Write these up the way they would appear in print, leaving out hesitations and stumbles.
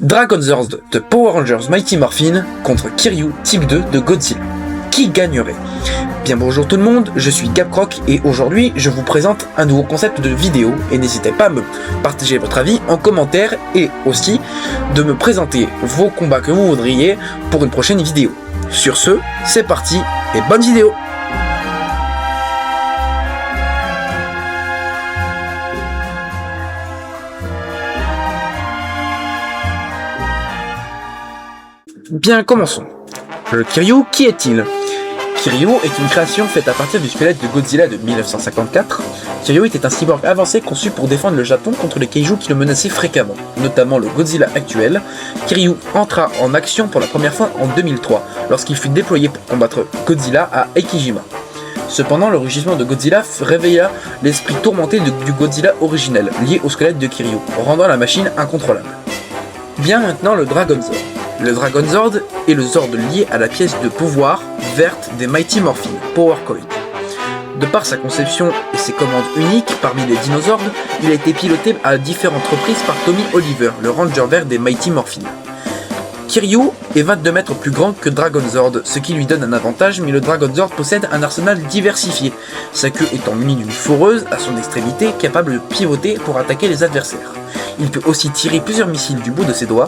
Dragonzord de Power Rangers Mighty Morphin contre Kiryu Type 2 de Godzilla. Qui gagnerait? Bien bonjour tout le monde, je suis Gabcroc et aujourd'hui je vous présente un nouveau concept de vidéo et n'hésitez pas à me partager votre avis en commentaire et aussi de me présenter vos combats que vous voudriez pour une prochaine vidéo. Sur ce, c'est parti et bonne vidéo! Bien, commençons. Le Kiryu, qui est-il? Kiryu est une création faite à partir du squelette de Godzilla de 1954. Kiryu était un cyborg avancé conçu pour défendre le Japon contre les kaijus qui le menaçaient fréquemment, notamment le Godzilla actuel. Kiryu entra en action pour la première fois en 2003, lorsqu'il fut déployé pour combattre Godzilla à Eikijima. Cependant, le rugissement de Godzilla réveilla l'esprit tourmenté du Godzilla originel, lié au squelette de Kiryu, rendant la machine incontrôlable. Bien maintenant le Dragonzord. Le Dragonzord est le Zord lié à la pièce de pouvoir verte des Mighty Morphin, Power Coin. De par sa conception et ses commandes uniques parmi les dinosaures, il a été piloté à différentes reprises par Tommy Oliver, le Ranger vert des Mighty Morphin. Kiryu est 22 mètres plus grand que Dragonzord, ce qui lui donne un avantage, mais le Dragonzord possède un arsenal diversifié, sa queue étant munie d'une foreuse à son extrémité capable de pivoter pour attaquer les adversaires. Il peut aussi tirer plusieurs missiles du bout de ses doigts.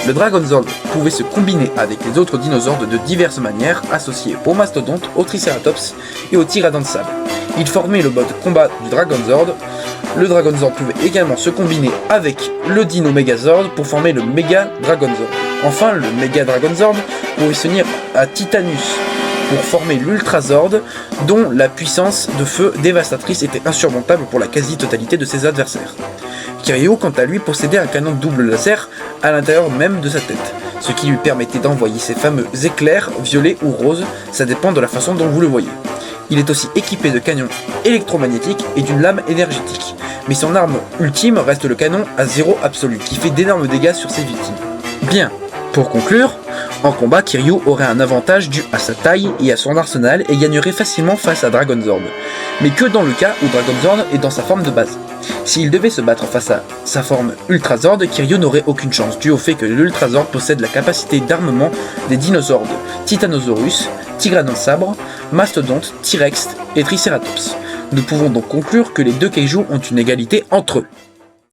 Le Dragonzord pouvait se combiner avec les autres dinosaures de diverses manières, associés au mastodonte, au triceratops et au tyrannosaure de sable. Il formait le mode combat du Dragonzord. Le Dragonzord pouvait également se combiner avec le Dino Megazord pour former le Mega Dragonzord. Enfin, le Mega Dragonzord pouvait s'unir à Titanus pour former l'Ultrazord, dont la puissance de feu dévastatrice était insurmontable pour la quasi-totalité de ses adversaires. Kiryu, quant à lui, possédait un canon double laser à l'intérieur même de sa tête, ce qui lui permettait d'envoyer ses fameux éclairs violets ou roses, ça dépend de la façon dont vous le voyez. Il est aussi équipé de canons électromagnétiques et d'une lame énergétique, mais son arme ultime reste le canon à zéro absolu, qui fait d'énormes dégâts sur ses victimes. Bien, pour conclure, en combat, Kiryu aurait un avantage dû à sa taille et à son arsenal et gagnerait facilement face à Dragonzord, mais que dans le cas où Dragonzord est dans sa forme de base. S'il devait se battre face à sa forme Ultrazord, Kiryu n'aurait aucune chance, dû au fait que l'Ultrazord possède la capacité d'armement des dinosaures Titanosaurus, Tyrannosaure sabre, Mastodonte, T-Rex et Triceratops. Nous pouvons donc conclure que les deux kaijus ont une égalité entre eux.